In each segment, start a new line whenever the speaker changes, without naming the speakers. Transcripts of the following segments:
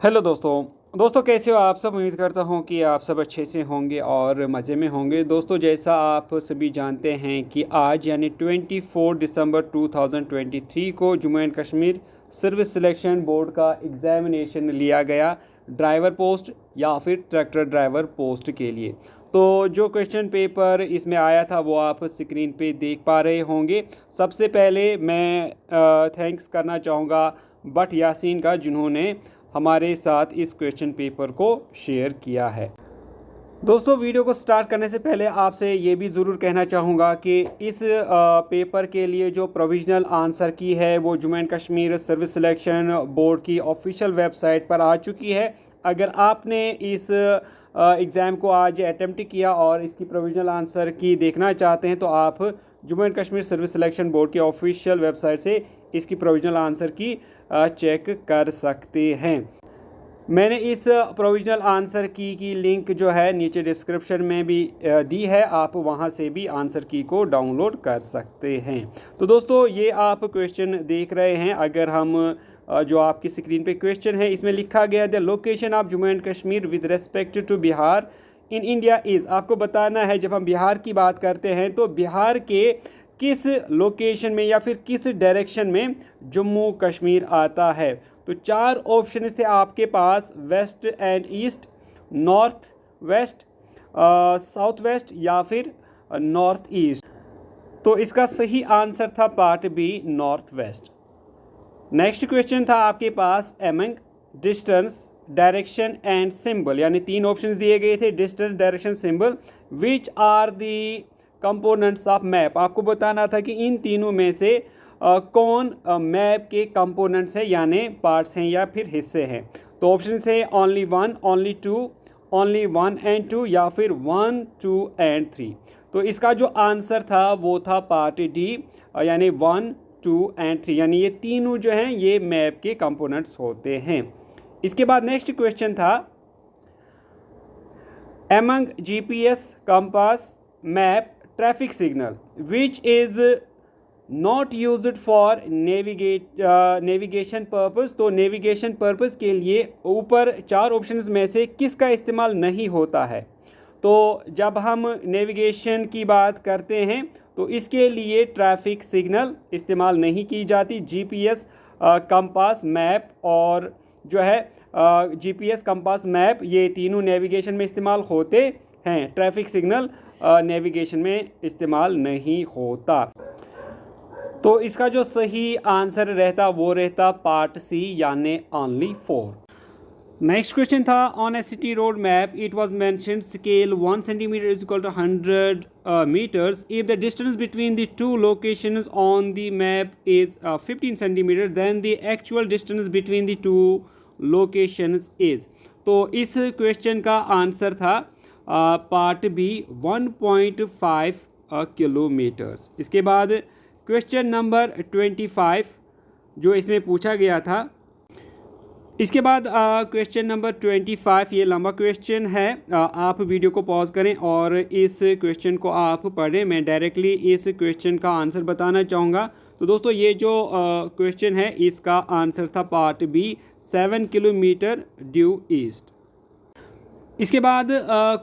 Hello दोस्तों कैसे हो आप सब। उम्मीद करता हूँ कि आप सब अच्छे से होंगे और मज़े में होंगे। दोस्तों जैसा आप सभी जानते हैं कि आज यानी 24 दिसंबर 2023 को Jammu and Kashmir service selection board का एग्ज़ामिनेशन लिया गया ड्राइवर पोस्ट या फिर ट्रैक्टर ड्राइवर पोस्ट के लिए। तो जो क्वेश्चन पेपर इसमें आया था वो आप स्क्रीन पे देख पा रहे होंगे। सबसे पहले मैं थैंक्स करना चाहूँगा बट यासीन का, जिन्होंने हमारे साथ इस क्वेश्चन पेपर को शेयर किया है। दोस्तों वीडियो को स्टार्ट करने से पहले आपसे ये भी ज़रूर कहना चाहूँगा कि इस पेपर के लिए जो प्रोविज़नल आंसर की है वो Jammu and Kashmir service selection board की ऑफिशियल वेबसाइट पर आ चुकी है। अगर आपने इस एग्ज़ाम को आज अटेम्प्ट किया और इसकी प्रोविज़नल आंसर की देखना चाहते हैं तो आप Jammu and Kashmir service selection board की ऑफिशियल वेबसाइट से इसकी प्रोविज़नल आंसर की चेक कर सकते हैं। मैंने इस प्रोविज़नल आंसर की लिंक जो है नीचे डिस्क्रिप्शन में भी दी है, आप वहां से भी आंसर की को डाउनलोड कर सकते हैं। तो दोस्तों ये आप क्वेश्चन देख रहे हैं। अगर हम जो आपकी स्क्रीन पे क्वेश्चन है इसमें लिखा गया the location of Jammu and Kashmir with respect to Bihar in India is. आपको बताना है जब हम बिहार की बात करते हैं तो बिहार के किस लोकेशन में या फिर किस डायरेक्शन में जम्मू कश्मीर आता है। तो चार ऑप्शन थे आपके पास, west and east, north west, south west या फिर नॉर्थ ईस्ट। तो इसका सही आंसर था part B, north west. Next question था आपके पास among distance direction and symbol, यानी तीन ऑप्शंस दिए गए थे, distance direction symbol, which are the components of map. आपको बताना था कि इन तीनों में से कौन मैप के कंपोनेंट्स हैं यानी पार्ट्स हैं या फिर हिस्से हैं। तो ऑप्शन थे only one, only two, only one and two या फिर वन, टू एंड थ्री। तो इसका जो आंसर था वो था पार्ट डी, यानी वन, टू एंड थ्री, यानी ये तीनों जो हैं ये मैप के कंपोनेंट्स होते हैं। इसके बाद नेक्स्ट क्वेश्चन था among GPS, compass, map, traffic signal which is not used for navigation purpose. तो नेविगेशन पर्पस के लिए ऊपर चार ऑप्शंस में से किसका इस्तेमाल नहीं होता है। तो जब हम नेविगेशन की बात करते हैं तो इसके लिए ट्रैफिक सिग्नल इस्तेमाल नहीं की जाती। जीपीएस, कंपास, मैप और जो है जीपीएस, कंपास, मैप ये तीनों नेविगेशन में इस्तेमाल होते हैं। ट्रैफिक सिग्नल नेविगेशन में इस्तेमाल नहीं होता। तो इसका जो सही आंसर रहता वो रहता पार्ट सी, यानी ओनली 4। नेक्स्ट क्वेश्चन था on a city road map it was mentioned scale 1 centimetre is equal to 100 metres if the distance between the two locations on the map is 15 centimetre then the actual distance between the two locations is. तो इस question का answer था part B 1.5 kilometres. इसके बाद question number 25 जो इसमें पूछा गया था। इसके बाद क्वेश्चन नंबर 25 ये लंबा क्वेश्चन है, आप वीडियो को पॉज करें और इस क्वेश्चन को आप पढ़ें। मैं डायरेक्टली इस क्वेश्चन का आंसर बताना चाहूँगा। तो दोस्तों ये जो क्वेश्चन है इसका आंसर था part B 7 kilometre due east. इसके बाद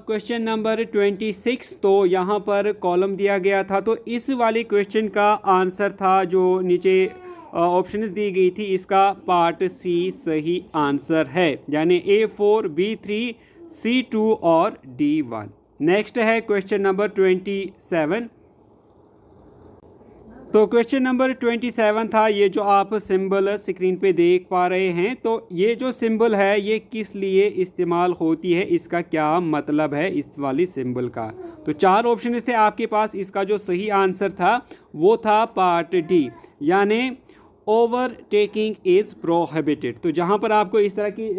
क्वेश्चन नंबर 26, तो यहाँ पर कॉलम दिया गया था। तो इस वाले क्वेश्चन का आंसर था जो नीचे ऑप्शंस दी गई थी, इसका पार्ट सी सही आंसर है, यानी A4, B3, C2 और D1। नेक्स्ट है क्वेश्चन नंबर 27। तो क्वेश्चन नंबर 27 था, ये जो आप सिंबल स्क्रीन पे देख पा रहे हैं, तो ये जो सिंबल है ये किस लिए इस्तेमाल होती है, इसका क्या मतलब है इस वाली सिंबल का। तो चार ऑप्शन थे आपके पास, इसका जो सही आंसर था वो था पार्ट डी, यानी ओवरटेकिंग इज़ प्रोहिबिटेड। तो जहाँ पर आपको इस तरह की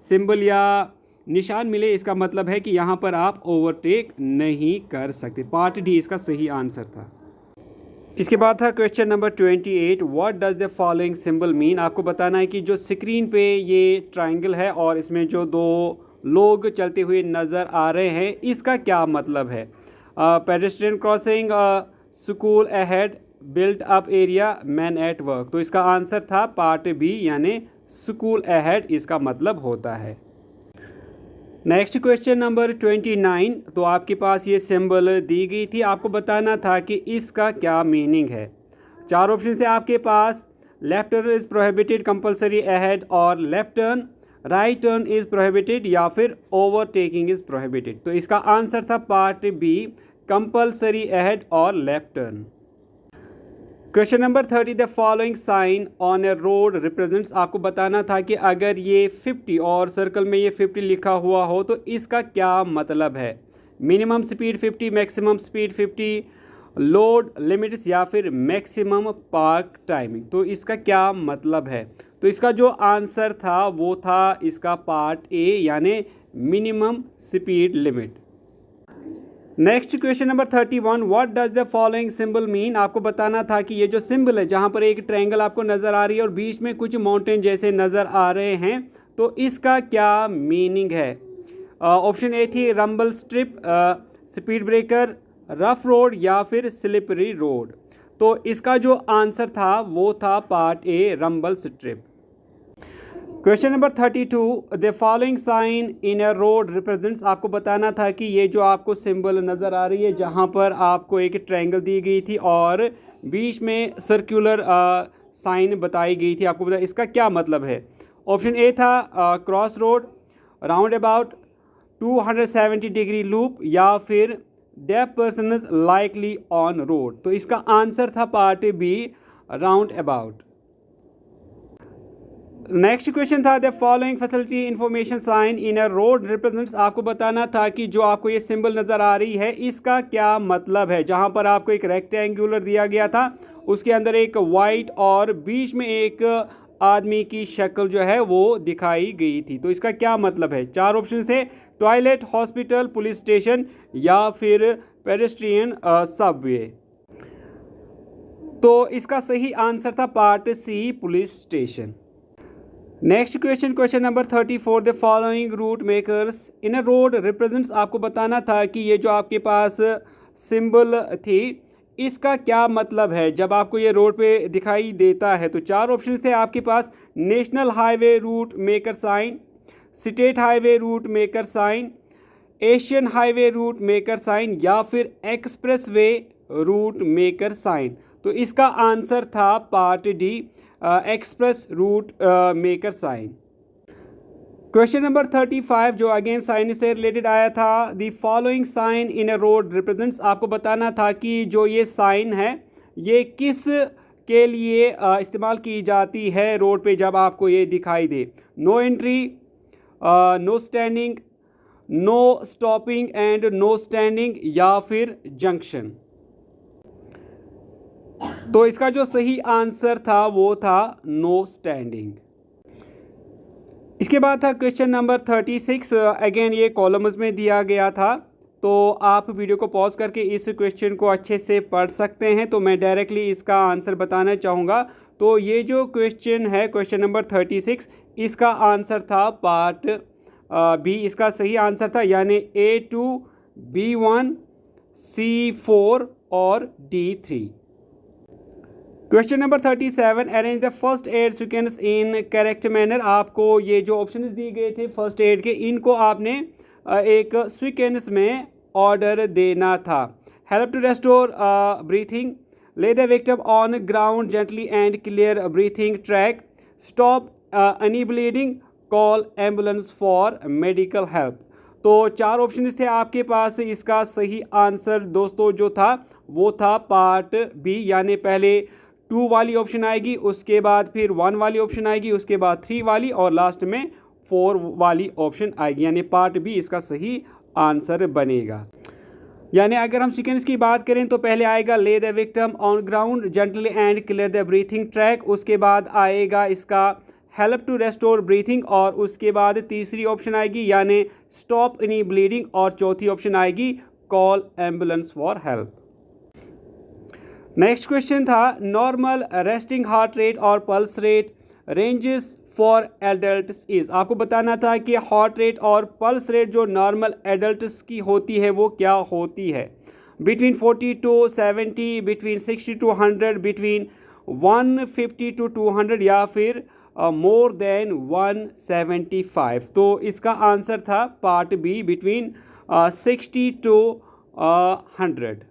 सिंबल या निशान मिले इसका मतलब है कि यहाँ पर आप ओवरटेक नहीं कर सकते। पार्ट डी इसका सही आंसर था। इसके बाद था question number 28, what does the following symbol mean. आपको बताना है कि जो स्क्रीन पे ये ट्रायंगल है और इसमें जो दो लोग चलते हुए नज़र आ रहे हैं इसका क्या मतलब है। Pedestrian crossing, school ahead, built up area, man at work. तो इसका आंसर था पार्ट बी, यानी स्कूल अहेड इसका मतलब होता है। Next question number 29। तो आपके पास ये सिंबल दी गई थी, आपको बताना था कि इसका क्या मीनिंग है। चार ऑप्शन थे आपके पास, left turn is prohibited compulsory ahead, और left turn, right turn is prohibited, या फिर ओवरटेकिंग इज़ प्रोहिबिटेड। तो इसका आंसर था पार्ट बी, कंपलसरी अहेड और left turn. Question number 30, the following sign on a road represents, आपको बताना था कि अगर ये 50 और सर्कल में ये 50 लिखा हुआ हो तो इसका क्या मतलब है। Minimum speed 50, maximum speed 50, load limits, या फिर मैक्सिमम पार्क टाइमिंग। तो इसका क्या मतलब है। तो इसका जो आंसर था वो था इसका पार्ट ए, यानी minimum speed limit. Next question number 31, what does the following symbol mean, आपको बताना था कि ये जो सिंबल है जहाँ पर एक ट्रायंगल आपको नज़र आ रही है और बीच में कुछ माउंटेन जैसे नज़र आ रहे हैं, तो इसका क्या मीनिंग है। ऑप्शन ए थी rumble strip, speed breaker, rough road, या फिर स्लिपरी रोड। तो इसका जो आंसर था वो था part A, rumble strip. Question number 32, the following sign in a road represents, आपको बताना था कि ये जो आपको सिंबल नज़र आ रही है जहाँ पर आपको एक ट्रायंगल दी गई थी और बीच में सर्कुलर साइन बताई गई थी, आपको बता इसका क्या मतलब है। ऑप्शन ए था cross road, roundabout, 270 degree loop, या फिर deaf person is likely on road. तो इसका आंसर था part B, roundabout. Next question था the following facility information sign in a road represents, आपको बताना था कि जो आपको ये सिंबल नज़र आ रही है इसका क्या मतलब है। जहां पर आपको एक रेक्टेंगुलर दिया गया था, उसके अंदर एक वाइट और बीच में एक आदमी की शक्ल जो है वो दिखाई गई थी। तो इसका क्या मतलब है। चार ऑप्शन थे, टॉयलेट, हॉस्पिटल, पुलिस स्टेशन, या फिर पेडेस्ट्रियन सबवे। तो इसका सही आंसर था part C, police station. Next question, question number 34, the following route makers in a road represents, आपको बताना था कि ये जो आपके पास सिंबल थी इसका क्या मतलब है जब आपको ये रोड पे दिखाई देता है। तो चार ऑप्शंस थे आपके पास, national highway route maker sign, state highway route maker sign, Asian highway route maker sign, या फिर express way route maker sign. तो इसका आंसर था part D, express route maker sign. Question number 35, जो अगेन साइन से related आया था, the following sign in a road represents, आपको बताना था कि जो ये साइन है ये किस के लिए इस्तेमाल की जाती है रोड पे जब आपको ये दिखाई दे। No entry, no standing, no stopping and no standing, या फिर जंक्शन। तो इसका जो सही आंसर था वो था नो स्टैंडिंग। इसके बाद था क्वेश्चन नंबर 36, अगेन ये कॉलम्स में दिया गया था, तो आप वीडियो को पॉज करके इस क्वेश्चन को अच्छे से पढ़ सकते हैं। तो मैं डायरेक्टली इसका आंसर बताना चाहूँगा। तो ये जो क्वेश्चन है, क्वेश्चन नंबर 36, इसका आंसर था पार्ट बी, इसका सही आंसर था, यानी A2, B1, C4 और D3। Question number 37, arrange the first aid sequence in correct manner, आपको ये जो ऑप्शन दिए गए थे फर्स्ट एड के, इनको आपने एक सीक्वेंस में ऑर्डर देना था। हेल्प टू रेस्टोर ब्रीथिंग, ले the victim on ground gently and clear breathing track, stop any bleeding, call ambulance for medical help. तो चार ऑप्शन थे आपके पास, इसका सही आंसर दोस्तों जो था वो था पार्ट बी, यानी पहले 2 वाली ऑप्शन आएगी, उसके बाद फिर 1 वाली ऑप्शन आएगी, उसके बाद 3 वाली, और लास्ट में 4 वाली ऑप्शन आएगी, यानी पार्ट बी इसका सही आंसर बनेगा। यानी अगर हम सीक्वेंस की बात करें तो पहले आएगा ले the victim on ground gently and clear the breathing track, उसके बाद आएगा इसका हेल्प टू रेस्टोर ब्रीथिंग, और उसके बाद तीसरी ऑप्शन आएगी यानी स्टॉप एनी ब्लीडिंग, और चौथी ऑप्शन आएगी call ambulance for help. Next question था नॉर्मल रेस्टिंग हार्ट रेट और pulse rate ranges for adults is, आपको बताना था कि हार्ट रेट और पल्स रेट जो नॉर्मल एडल्ट्स की होती है वो क्या होती है। Between 40 to 70, between 60 to 100, between 150 to 200, या फिर मोर देन 175। तो इसका आंसर था part B, between 60 to 100।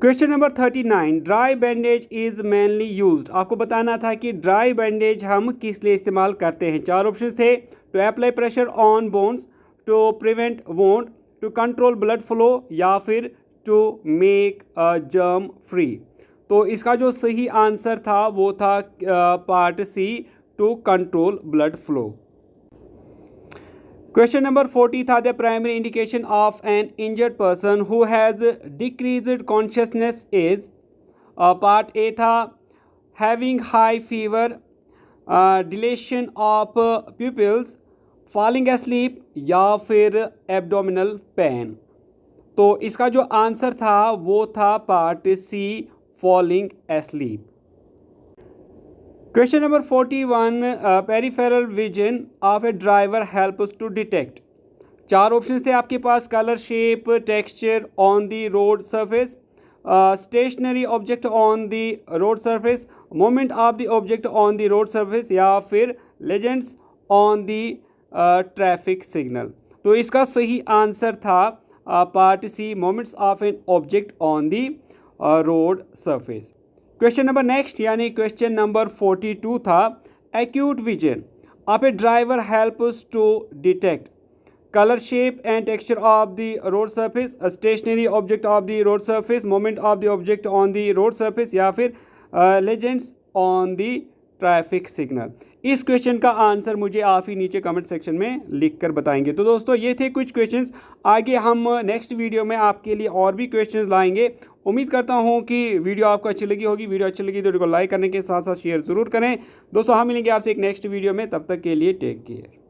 Question number 39, dry bandage is mainly used. आपको बताना था कि ड्राई बैंडेज हम किस लिए इस्तेमाल करते हैं। चार ऑप्शन थे, to apply pressure on bones, to prevent wound, to control blood flow, या फिर टू मेक जर्म फ्री। तो इसका जो सही आंसर था वो था part C, to control blood flow. Question number 40 था, the primary indication of an injured person who has decreased consciousness is. Part A था having high fever, dilation of pupils, falling asleep, या फिर abdominal pain. तो इसका जो answer था वो था part C, falling asleep. Question number 41, peripheral vision of a driver helps to detect. चार ऑप्शंस थे आपके पास, colour, shape, texture on the road surface, stationary object on the road surface, moment of the object on the road surface, या फिर legends on the traffic signal. तो इसका सही answer था part C, moments of an object on the road surface. Question number next यानी question number 42 था, acute vision of a driver helps to detect colour, shape and texture of the road surface, stationary object of the road surface, moment of the object on the road surface, या फिर legends on the traffic signal. इस question का answer मुझे आप ही नीचे comment section में लिख कर बताएंगे। तो दोस्तों ये थे कुछ क्वेश्चंस, आगे हम नेक्स्ट वीडियो में आपके लिए और भी क्वेश्चंस लाएंगे। उम्मीद करता हूं कि वीडियो आपको अच्छी लगी होगी। वीडियो अच्छी लगी तो वीडियो को लाइक करने के साथ साथ शेयर ज़रूर करें। दोस्तों हम मिलेंगे आपसे एक नेक्स्ट वीडियो में, तब तक के लिए टेक केयर।